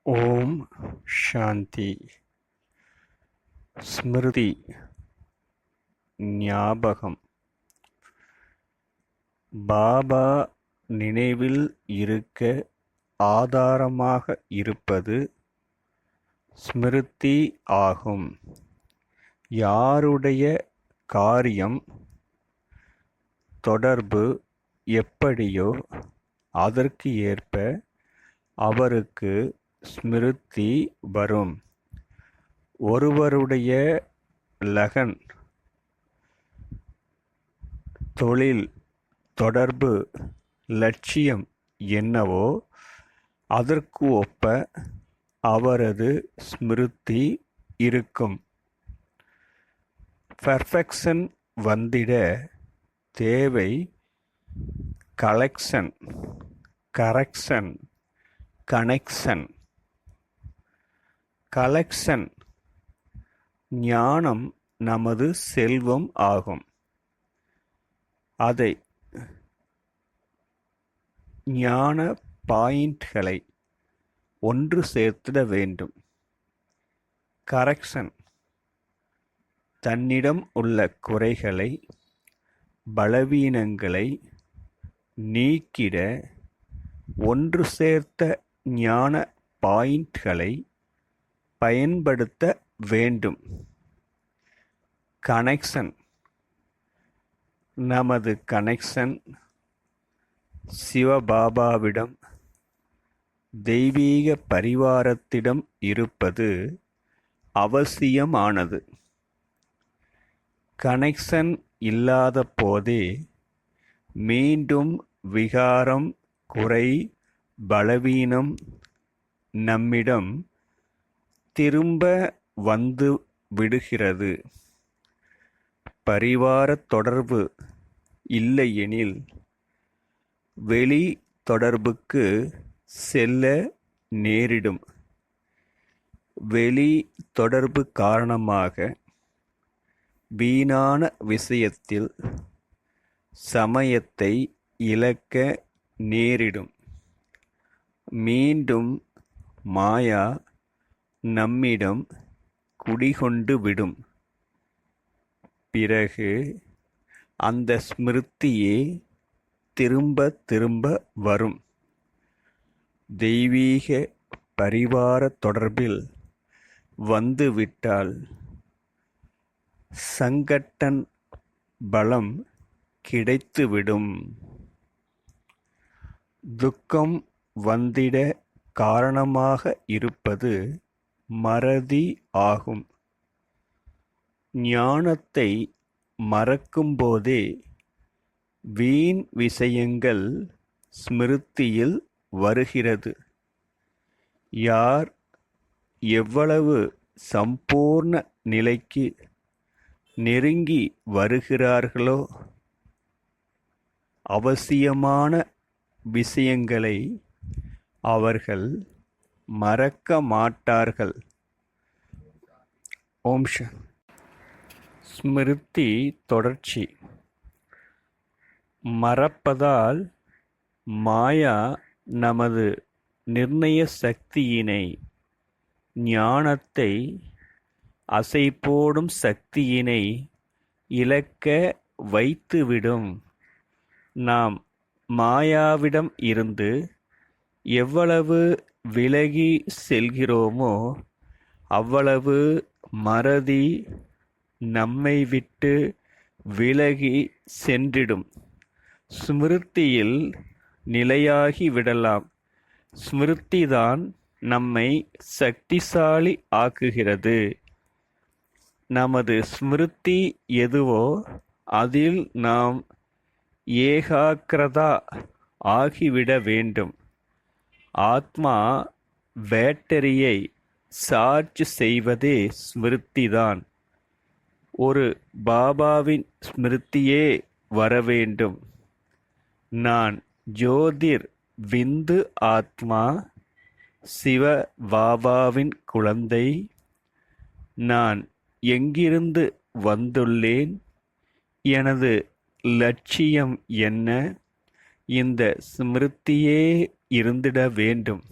ஓம் சாந்தி. ஸ்மிருதி ஞாபகம். பாபா நினைவில் இருக்க ஆதாரமாக இருப்பது ஸ்மிருதி ஆகும். யாருடைய காரியம் தொடர்பு எப்படியோ அதற்கு ஏற்ப அவருக்கு ஸ்மிருதி வரும். ஒருவருடைய லகன், தொழில், தொடர்பு, லட்சியம் என்னவோ அதற்கு ஒப்ப அவரது ஸ்மிருதி இருக்கும். பெர்ஃபெக்ஷன் வந்திட தேவை கலெக்ஷன், கரெக்ஷன், கனெக்ஷன். கலெக்ஷன் ஞானம் நமது செல்வம் ஆகும். அதை ஞான பாயிண்ட்களை ஒன்று சேர்த்திட வேண்டும். கரெக்ஷன் தன்னிடம் உள்ள குறைகளை, பலவீனங்களை நீக்கிட ஒன்று சேர்த்த ஞான பாயிண்ட்களை பயன்படுத்த வேண்டும். கனெக்ஷன் நமது கனெக்ஷன் சிவபாபாவிடம், தெய்வீக பரிவாரத்திடம் இருப்பது அவசியமானது. கனெக்ஷன் இல்லாத போதே மீண்டும் விகாரம், குறை, பலவீனம் நம்மிடம் திரும்ப வந்து விடுகிறது. பரிவார தொடர்பு இல்லையெனில் வெளி தொடர்புக்கு செல்ல நேரிடும். வெளி தொடர்பு காரணமாக வீணான விஷயத்தில் சமயத்தை இழக்க நேரிடும். மீண்டும் மாயா நம்மிடம் குடிகொண்டு விடும். பிறகு அந்த ஸ்மிருதியே திரும்ப திரும்ப வரும். தெய்வீக பரிவார தொடர்பில் வந்துவிட்டால் சங்கட்டன் பலம் கிடைத்துவிடும். துக்கம் வந்திட காரணமாக இருப்பது மறதி ஆகும். ஞானத்தை மறக்கும்போதே வீண் விஷயங்கள் ஸ்மிருதியில் வருகிறது. யார் எவ்வளவு சம்பூர்ண நிலைக்கு நெருங்கி வருகிறார்களோ அவசியமான விஷயங்களை அவர்கள் மறக்க மாட்டார்கள். ஓம் சாந்தி. ஸ்மிருதி தொடர்ச்சி. மறப்பதால் மாயா நமது நிர்ணய சக்தியினை, ஞானத்தை, அசைபோடும் சக்தியினை இழக்க வைத்துவிடும். நாம் மாயாவிடம் இருந்து எவ்வளவு விலகி செல்கிறோமோ அவ்வளவு மறதி நம்மை விட்டு விலகி சென்றிடும். ஸ்மிருதியில் நிலையாகி விடலாம். ஸ்மிருதிதான் நம்மை சக்திசாலி ஆக்குகிறது. நமது ஸ்மிருதி எதுவோ அதில் நாம் ஏகாக்கிரதா ஆகிவிட வேண்டும். ஆத்மா பேட்டரியை சார்ஜ் செய்வதே ஸ்மிருதிதான். ஒரு பாபாவின் ஸ்மிருதியே வரவேண்டும். நான் ஜோதிர் விந்து ஆத்மா, சிவ பாபாவின் குழந்தை. நான் எங்கிருந்து வந்துள்ளேன், எனது லட்சியம் என்ன, இந்த ஸ்மிருதியே இருந்திட வேண்டும்.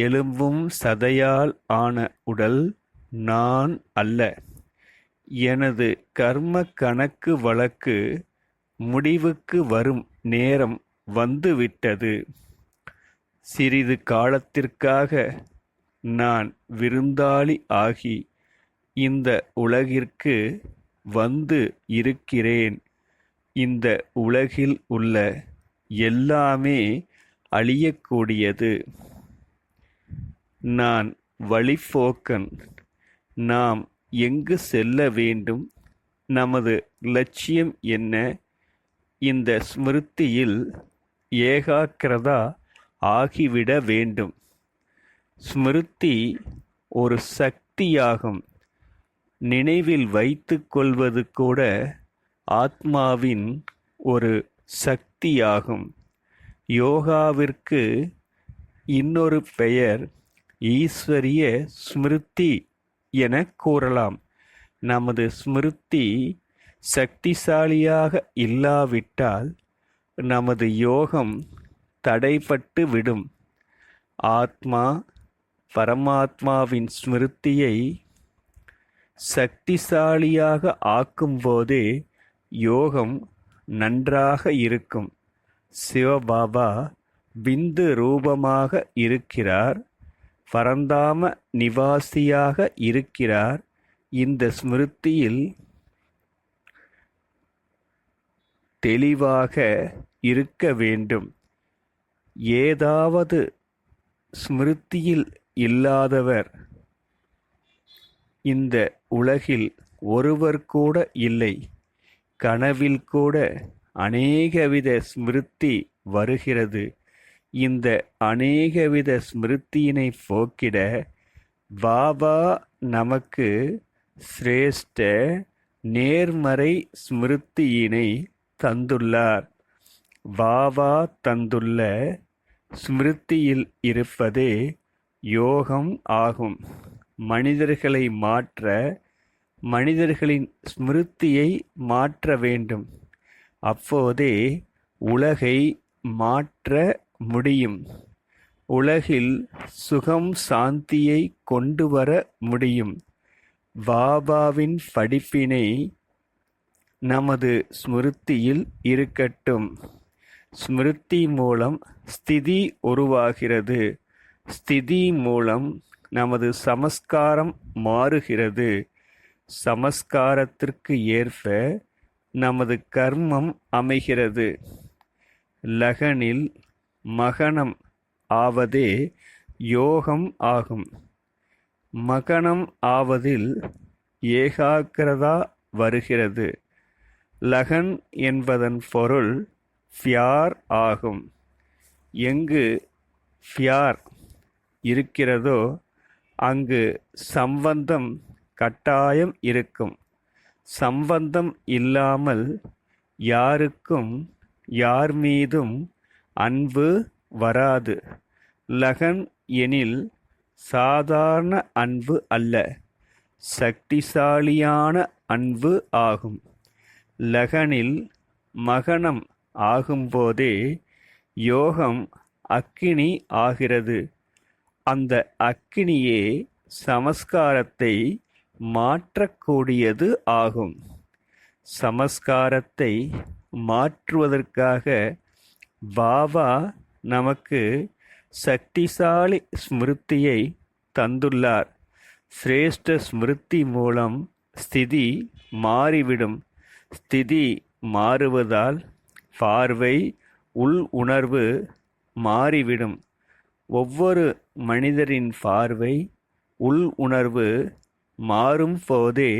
எலும்பும் சதையால் ஆன உடல் நான் அல்ல. எனது கர்ம கணக்கு வழக்கு முடிவுக்கு வரும் நேரம் வந்துவிட்டது. சிறிது காலத்திற்காக நான் விருந்தாளி ஆகி இந்த உலகிற்கு வந்து இருக்கிறேன். இந்த உலகில் உள்ள எல்லாமே அழியக்கூடியது. நான் வழிப்போக்கன். நாம் எங்கு செல்ல வேண்டும்? நமது லட்சியம் என்ன? இந்த ஸ்மிருதியில் ஏகாக்கிரதா ஆகிவிட வேண்டும். ஸ்மிருதி ஒரு சக்தியாகும். நினைவில் வைத்து கொள்வது கூட ஆத்மாவின் ஒரு சக்தியாகும். யோகாவிற்கு இன்னொரு பெயர் ஈஸ்வரிய ஸ்மிருதி என கூறலாம். நமது ஸ்மிருதி சக்திசாலியாக இல்லாவிட்டால் நமது யோகம் தடைபட்டு விடும். ஆத்மா பரமாத்மாவின் ஸ்மிருதியை சக்திசாலியாக ஆக்கும்போதே யோகம் நன்றாக இருக்கும். சிவபாபா பிந்து ரூபமாக இருக்கிறார். பரந்தாம நிவாசியாக இருக்கிறார். இந்த ஸ்மிருதியில் தெளிவாக இருக்க வேண்டும். ஏதாவது ஸ்மிருதியில் இல்லாதவர் இந்த உலகில் ஒருவர் கூட இல்லை. கனவில் கூட அநேகவித ஸ்மிருதி வருகிறது. இந்த அநேகவித ஸ்மிருதியினை போக்கிட பாபா நமக்கு சிரேஷ்ட நேர்மறை ஸ்மிருதியினை தந்துள்ளார். பாபா தந்துள்ள ஸ்மிருதியில் இருப்பதே யோகம் ஆகும். மனிதர்களை மாற்ற மனிதர்களின் ஸ்மிருதியை மாற்ற வேண்டும். அப்போதே உலகை மாற்ற முடியும். உலகில் சுகம் சாந்தியை கொண்டு வர முடியும். பாபாவின் படிப்பினை நமது ஸ்மிருதியில் இருக்கட்டும். ஸ்மிருதி மூலம் ஸ்திதி உருவாகிறது. ஸ்திதி மூலம் நமது சமஸ்காரம் மாறுகிறது. சமஸ்காரத்திற்கு ஏற்ப நமது கர்மம் அமைகிறது. லகனில் மகனம் ஆவதே யோகம் ஆகும். மகனம் ஆவதில் ஏகாக்கிரதா வருகிறது. லகன் என்பதன் பொருள் பியார் ஆகும். எங்கு பியார் இருக்கிறதோ அங்கு சம்பந்தம் கட்டாயம் இருக்கும். சம்பந்தம் இல்லாமல் யாருக்கும் யார் மீதும் அன்பு வராது. லகன் எனில் சாதாரண அன்பு அல்ல, சக்திசாலியான அன்பு ஆகும். லகனில் மகனம் ஆகும்போதே யோகம் அக்கினி ஆகிறது. அந்த அக்கினியே சமஸ்காரத்தை மாற்றக்கூடியது ஆகும். சமஸ்காரத்தை மாற்றுவதற்காக பாபா நமக்கு சக்திசாலி ஸ்மிருதியை தந்துள்ளார். சிரேஷ்ட ஸ்மிருதி மூலம் ஸ்திதி மாறிவிடும். ஸ்திதி மாறுவதால் பார்வை, உள் உணர்வு மாறிவிடும். ஒவ்வொரு மனிதரின் பார்வை, உள் உணர்வு மாறும் போதே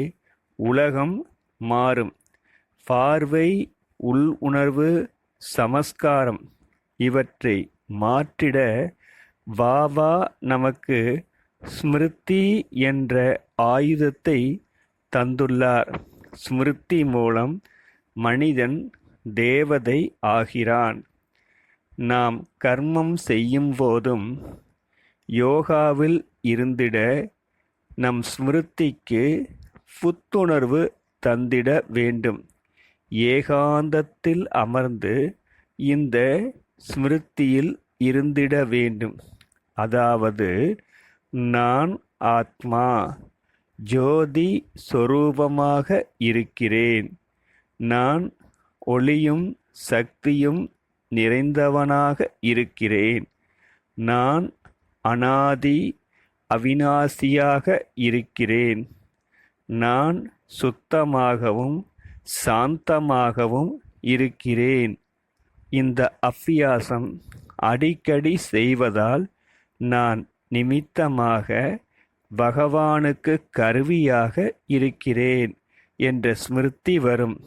உலகம் மாறும். பார்வை, உள் உணர்வு, சமஸ்காரம் இவற்றை மாற்றிட பாபா நமக்கு ஸ்மிருதி என்ற ஆயுதத்தை தந்துள்ளார். ஸ்மிருதி மூலம் மனிதன் தேவதை ஆகிறான். நாம் கர்மம் செய்யும் போதும் யோகாவில் இருந்திட நம் ஸ்மிருதிக்கு புத்துணர்வு தந்திட வேண்டும். ஏகாந்தத்தில் அமர்ந்து இந்த ஸ்மிருதியில் இருந்திட வேண்டும். அதாவது நான் ஆத்மா, ஜோதி சொரூபமாக இருக்கிறேன். நான் ஒளியும் சக்தியும் நிறைந்தவனாக இருக்கிறேன். நான் அனாதி அவிநாசியாக இருக்கிறேன். நான் சுத்தமாகவும் சாந்தமாகவும் இருக்கிறேன். இந்த அபியாசம் அடிக்கடி செய்வதால் நான் நிமித்தமாக பகவானுக்கு கருவியாக இருக்கிறேன் என்ற ஸ்மிருதி வரும்.